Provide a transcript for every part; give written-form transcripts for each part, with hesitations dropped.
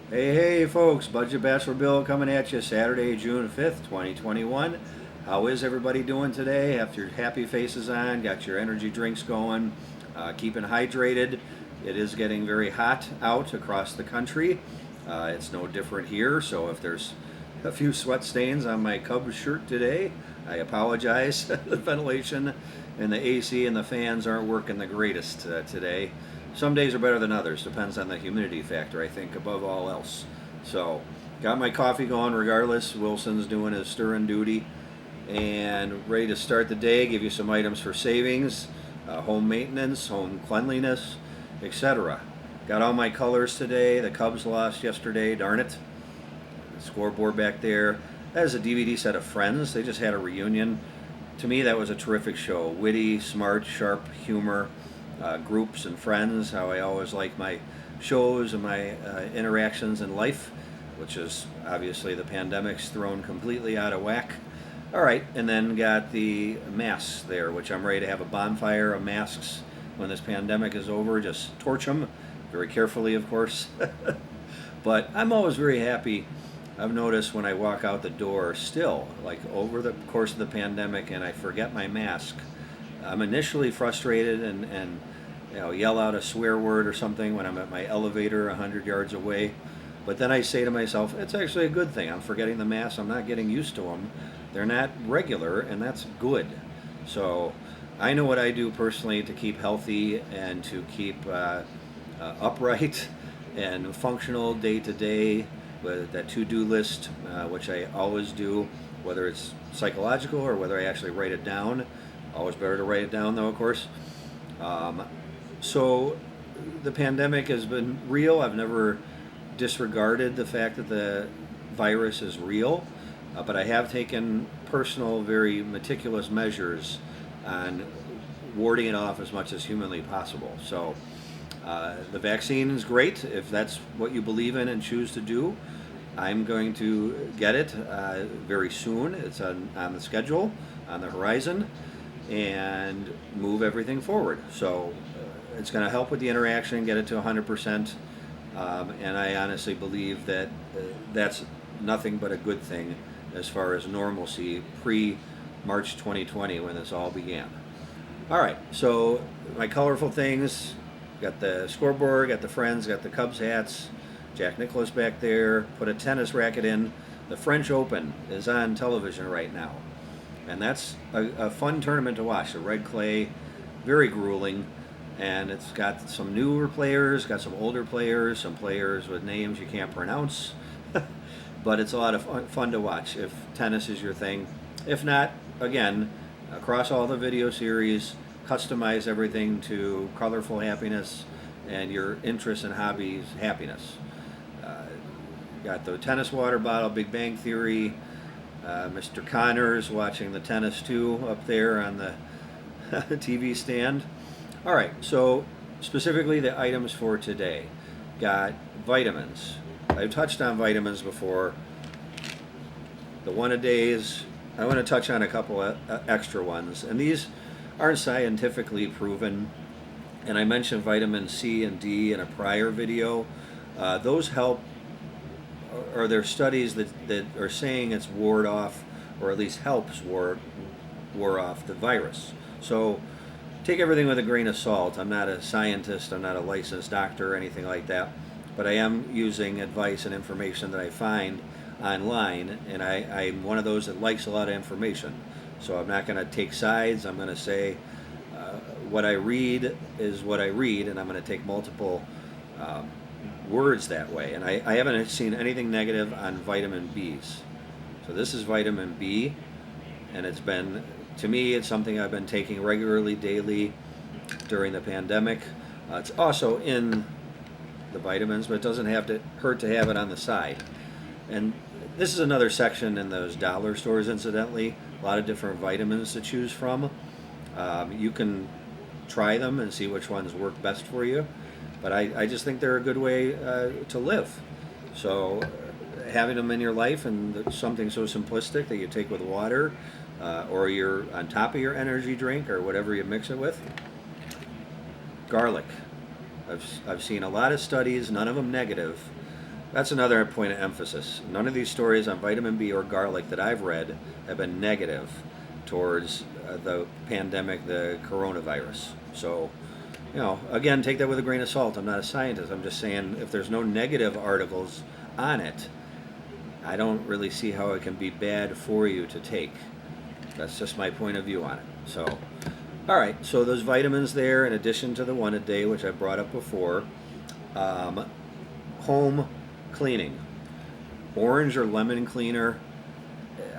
Hey, folks, Budget Bachelor Bill coming at you Saturday, June 5th, 2021. How is everybody doing today? Have your happy faces on, got your energy drinks going, keeping hydrated. It is getting very hot out across the country. It's no different here, so if there's a few sweat stains on my Cubs shirt today, I apologize. The ventilation and the AC and the fans aren't working the greatest today. Some days are better than others. Depends on the humidity factor, I think, above all else. So, got my coffee going regardless. Wilson's doing his stirring duty. And ready to start the day, give you some items for savings, home maintenance, home cleanliness, etc. Got all my colors today. The Cubs lost yesterday, darn it. The scoreboard back there. That is a DVD set of Friends. They just had a reunion. To me, that was a terrific show. Witty, smart, sharp humor, groups and friends, how I always like my shows and my interactions in life, which is obviously the pandemic's thrown completely out of whack. All right, and then got the masks there, which I'm ready to have a bonfire of masks when this pandemic is over. Just torch them very carefully, of course. But I'm always very happy. I've noticed when I walk out the door, still, like over the course of the pandemic, and I forget my mask, I'm initially frustrated and yell out a swear word or something when I'm at my elevator 100 yards away. But then I say to myself, it's actually a good thing. I'm forgetting the mask. I'm not getting used to them. They're not regular, and that's good. So I know what I do personally to keep healthy and to keep upright and functional day to day with that to-do list, which I always do, whether it's psychological or whether I actually write it down. Always better to write it down, though, of course. Um, so the pandemic has been real. I've never disregarded the fact that the virus is real, but I have taken personal, very meticulous measures on warding it off as much as humanly possible. So the vaccine is great if that's what you believe in and choose to do. I'm going to get it very soon. It's on the schedule, on the horizon, and move everything forward. So it's going to help with the interaction, get it to 100%. And I honestly believe that that's nothing but a good thing as far as normalcy pre March 2020 when this all began. All right, so my colorful things, got the scoreboard, got the Friends, got the Cubs hats, Jack Nicklaus back there, put a tennis racket in. The French Open is on television right now. And that's a fun tournament to watch. The red clay, very grueling. And it's got some newer players, got some older players, some players with names you can't pronounce. But it's a lot of fun to watch if tennis is your thing. If not, again, across all the video series, customize everything to colorful happiness and your interests and hobbies happiness. Got the tennis water bottle, Big Bang Theory, Mr. Connors watching the tennis too up there on the TV stand. All right, so specifically the items for today. Got vitamins. I've touched on vitamins before. The one-a-days. I want to touch on a couple of extra ones, and these aren't scientifically proven. And I mentioned vitamin C and D in a prior video. Those help, or there are studies that are saying it's ward off, or at least helps ward off the virus. So take everything with a grain of salt. I'm not a scientist, I'm not a licensed doctor or anything like that, but I am using advice and information that I find online, and I'm one of those that likes a lot of information. So I'm not going to take sides. I'm going to say what I read is what I read, and I'm going to take multiple words that way. And I haven't seen anything negative on vitamin B's. So this is vitamin B, and it's been, to me, it's something I've been taking regularly, daily during the pandemic. It's also in the vitamins, but it doesn't have to hurt to have it on the side. And this is another section in those dollar stores, incidentally. A lot of different vitamins to choose from. You can try them and see which ones work best for you. But I just think they're a good way to live. So having them in your life, and something so simplistic that you take with water, or you're on top of your energy drink or whatever you mix it with. Garlic. I've seen a lot of studies, none of them negative, That's another point of emphasis. None of these stories on vitamin B or garlic that I've read have been negative towards the pandemic, the coronavirus. So, again, take that with a grain of salt. I'm not a scientist. I'm just saying if there's no negative articles on it, I don't really see how it can be bad for you to take. That's just my point of view on it. So, all right, so those vitamins there, in addition to the one a day, which I brought up before, home cleaning. Orange or lemon cleaner,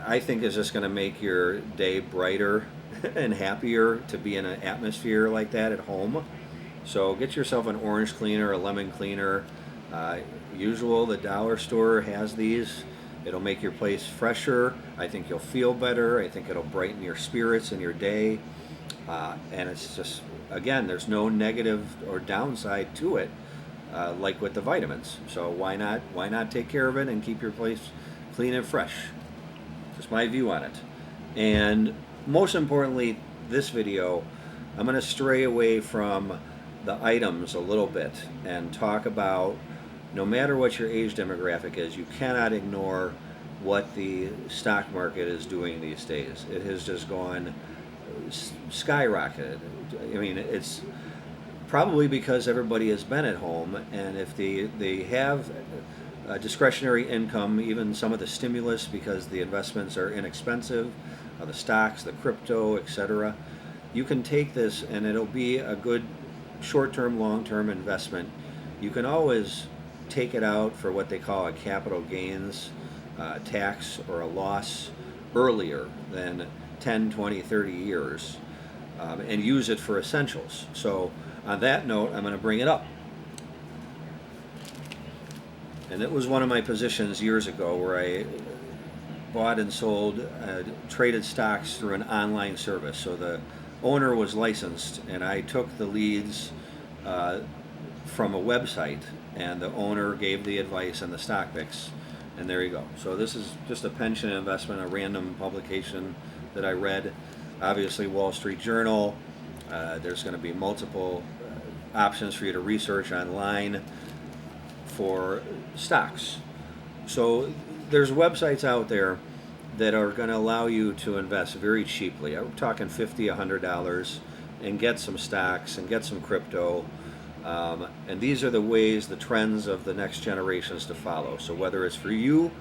I think, is just going to make your day brighter and happier to be in an atmosphere like that at home. So get yourself an orange cleaner, a lemon cleaner. The dollar store has these. It'll make your place fresher. I think you'll feel better. I think it'll brighten your spirits and your day. And it's just, again, there's no negative or downside to it, like with the vitamins. So why not take care of it and keep your place clean and fresh? Just my view on it. And most importantly, this video, I'm going to stray away from the items a little bit and talk about, no matter what your age demographic is, you cannot ignore what the stock market is doing these days. It has just gone skyrocketed. I mean, it's probably because everybody has been at home, and if they have discretionary income, even some of the stimulus, because the investments are inexpensive, the stocks, the crypto, etc., you can take this and it'll be a good short-term, long-term investment. You can always take it out for what they call a capital gains tax or a loss earlier than 10, 20, 30 years, and use it for essentials. So on that note, I'm going to bring it up. And it was one of my positions years ago where I bought and sold, traded stocks through an online service. So the owner was licensed, and I took the leads from a website, and the owner gave the advice and the stock picks, and there you go. So this is just a pension investment, a random publication that I read. Obviously, Wall Street Journal. There's going to be multiple options for you to research online for stocks. So there's websites out there that are going to allow you to invest very cheaply. I'm talking $50, $100, and get some stocks and get some crypto. And these are the ways, the trends of the next generations to follow. So whether it's for you,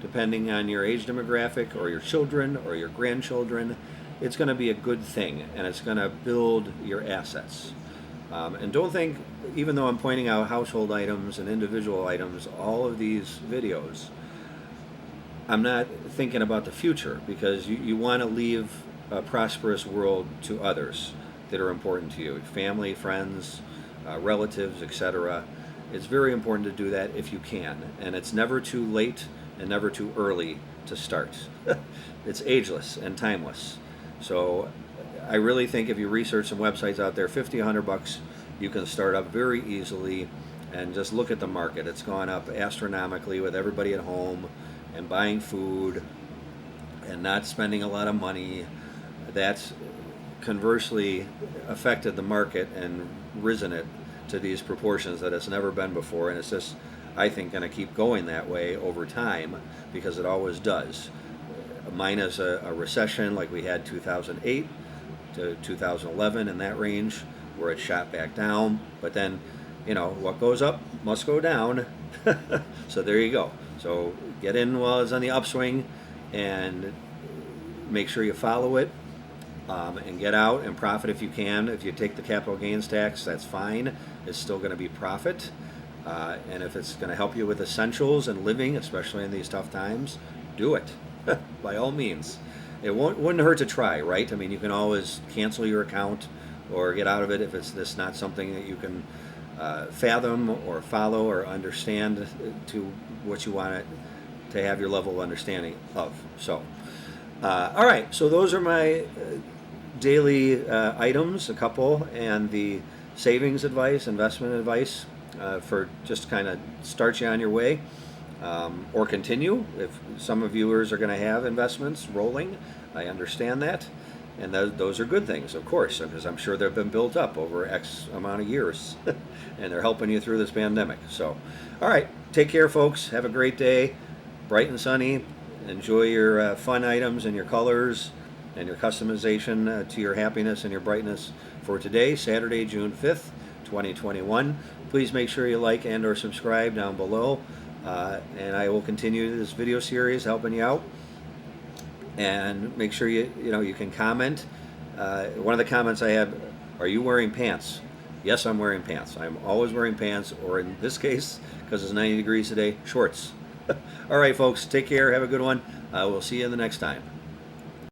depending on your age demographic, or your children or your grandchildren, it's going to be a good thing, and it's going to build your assets. And don't think, even though I'm pointing out household items and individual items, all of these videos, I'm not thinking about the future, because you want to leave a prosperous world to others that are important to you, family, friends, relatives, etc. It's very important to do that if you can, and it's never too late and never too early to start. It's ageless and timeless. So I really think if you research some websites out there, $50, $100, you can start up very easily, and just look at the market. It's gone up astronomically with everybody at home and buying food and not spending a lot of money. That's conversely affected the market and risen it to these proportions that it's never been before, and it's just, I think, going to keep going that way over time, because it always does. Minus a recession like we had 2008 to 2011, in that range, where it shot back down. But then, what goes up must go down. So there you go. So get in while it's on the upswing, and make sure you follow it, and get out and profit if you can. If you take the capital gains tax, that's fine. It's still going to be profit. And if it's going to help you with essentials and living, especially in these tough times, do it. By all means. It wouldn't hurt to try, right? I mean, you can always cancel your account or get out of it if it's this not something that you can fathom or follow or understand to what you want it to have your level of understanding of. So, all right. So those are my daily items, a couple, and the savings advice, investment advice, for just kind of start you on your way. Or continue if some of viewers are going to have investments rolling. I understand that. And those are good things, of course, because I'm sure they've been built up over X amount of years, and they're helping you through this pandemic. So, all right, take care, folks. Have a great day, bright and sunny. Enjoy your fun items and your colors and your customization to your happiness and your brightness for today, Saturday, June 5th, 2021. Please make sure you like and or subscribe down below, and I will continue this video series helping you out. And make sure you can comment. One of the comments I had: are you wearing pants? Yes, I'm wearing pants. I'm always wearing pants, or in this case, because it's 90 degrees today, shorts. All right, folks, take care. Have a good one. We'll see you the next time.